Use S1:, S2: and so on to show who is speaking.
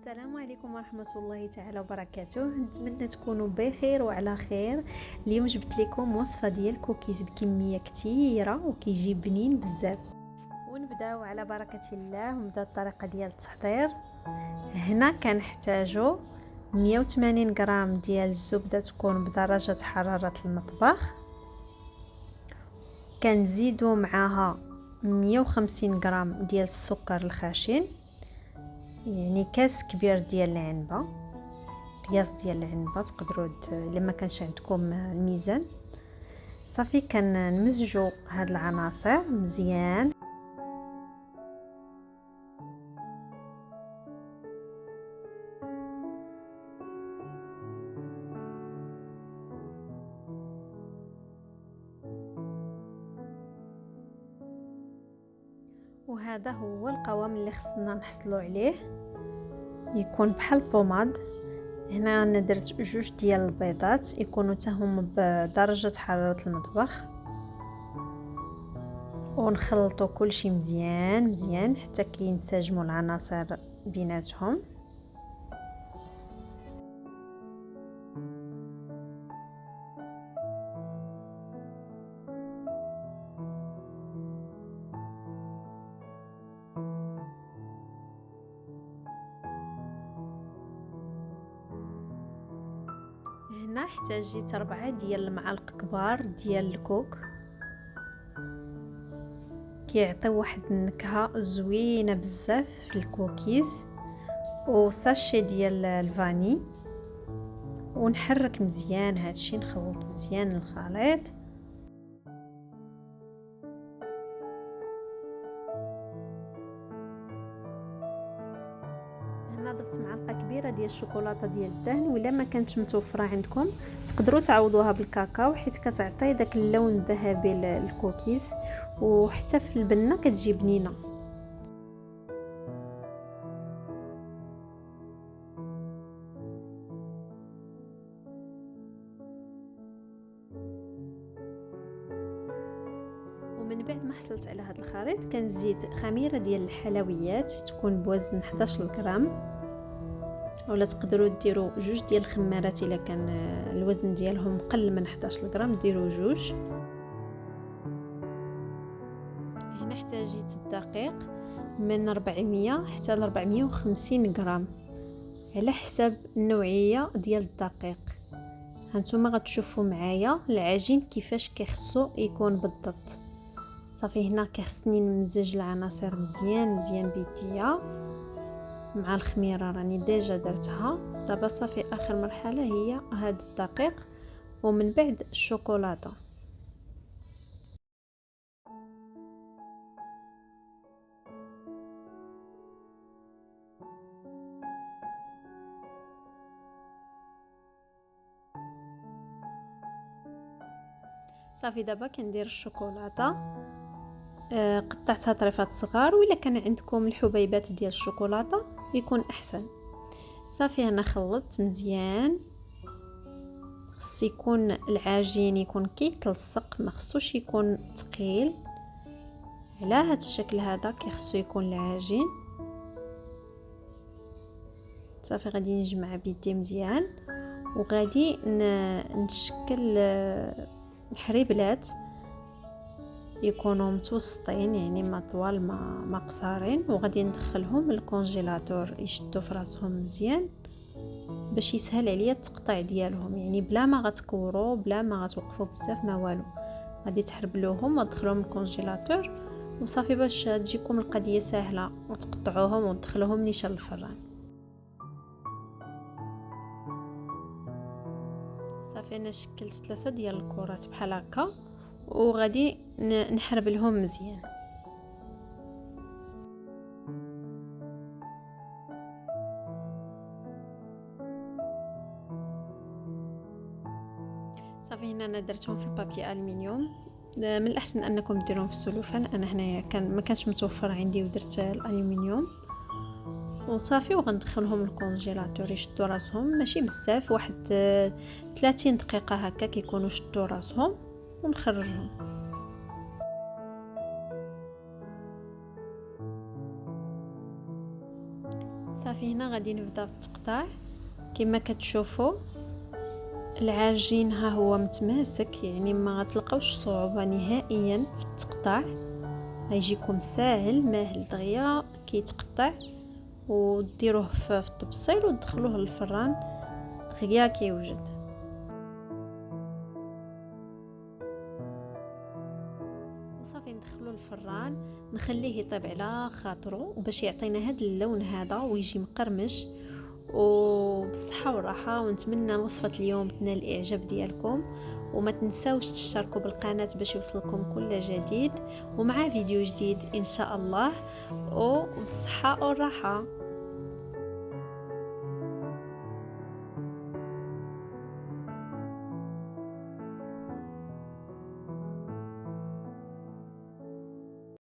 S1: السلام عليكم ورحمة الله تعالى وبركاته. نتمنى تكونوا بخير وعلى خير. اليوم جبت لكم وصفة ديال كوكيز بكمية كتيرة وكيجي بنين بزاف. ونبداو على بركة الله ونبدا الطريقة ديال التحضير. هنا كنحتاجو 180 غرام ديال الزبدة تكون بدرجة حرارة المطبخ، كنزيدو معاها 150 غرام ديال السكر الخشن، يعني كاس كبير ديال العنبه، قياس ديال العنبه تقدروا لما كانش عندكم الميزان. صافي كنمزجوا هاد العناصر مزيان. وهذا هو القوام اللي خصنا نحصلوا عليه، يكون بحال بوماد. هنا انا درت جوج ديال البيضات يكونوا تاهم بدرجه حراره المطبخ، ونخلطوا كلشي مزيان مزيان حتى كينسجموا العناصر بيناتهم. هنا احتاجيت 4 ديال المعالق كبار ديال الكوك، كيعطيو واحد النكهه زوينه بزاف في الكوكيز، وساشي ديال الفاني. ونحرك مزيان هادشي، نخلط مزيان الخليط. هنا ضفت معلقه كبيره ديال الشوكولاته ديال الدهن، ولا ما كانتش متوفره عندكم تقدروا تعوضوها بالكاكاو، حيت كتعطي داك اللون الذهبي للكوكيز، وحتى في البنه كتجي بنينه. ومن بعد ما حصلت على هذا الخليط كنزيد خميره ديال الحلويات تكون بوزن 11 غرام، ولا تقدروا ديروا جوج ديال الخمارات الا كان الوزن ديالهم قل من 11 غرام ديروا جوج. هنا احتاجيت الدقيق من 400 حتى ل 450 غرام على حسب النوعيه ديال الدقيق. هانتوما غتشوفوا معايا العجين كيفاش كيخصو يكون بالضبط. صافي هنا كيخصني نمزج العناصر مزيان مزيان بيديا مع الخميره، راني ديجا درتها. دابا صافي اخر مرحله هي هاد الدقيق، ومن بعد الشوكولاته. صافي دابا كندير الشوكولاته، قطعتها طريفات صغار، ولا كان عندكم الحبيبات ديال الشوكولاته يكون احسن. صافي انا خلطت مزيان، خص يكون العجين يكون كيتلصق، ما خصوش يكون ثقيل. على هذا الشكل هذا كيخصو يكون العجين. صافي غادي نجمع بيدي مزيان، وغادي نشكل الحريبلات يكونوا متوسطين، يعني ما طوال ما قصارين، وغادي ندخلهم الكونجيلاتور يشدوا في راسهم مزيان باش يسهل عليا التقطيع ديالهم، يعني بلا ما غتكوروا بلا ما غتوقفوا بزاف ما والو. غادي تحربلوهم وتدخلوهم الكونجيلاتور وصافي باش تجيكم القضيه سهله، وتقطعوهم وتدخلوهم نيشان الفران. صافي انا شكلت 3 ديال الكرات بحال هكا، وغادي نحرب لهم مزيان. صافي هنا انا درتهم في البابي الومنيوم. من الاحسن انكم ديروهم في السلوفان، انا هنايا ما كانش متوفر عندي ودرت الالومنيوم. وصافي وغندخلهم الكونجيلاتور يشدوا راسهم، ماشي بزاف، واحد 30 دقيقه هكا كيكونوا شدوا راسهم، ونخرجهم. صافي هنا غادي نبدا بالتقطاع. كما كتشوفوا العجين ها هو متماسك، يعني ما غتلقاوش صعوبه نهائيا في التقطاع، غيجيكم ساهل ماهل دغيا كيتقطع، وديروه في الطبسيل وتدخلوه للفران دغيا كيوجد. وصافي ندخلو الفران نخليه يطيب على خاطرو باش يعطينا هذا اللون هذا ويجي مقرمش وبصحة والراحة. ونتمنى وصفة اليوم تنال الاعجاب ديالكم، وما تنساوش تشتركوا بالقناة باش يوصلكم كل جديد ومع فيديو جديد ان شاء الله، وبالصحة والراحة.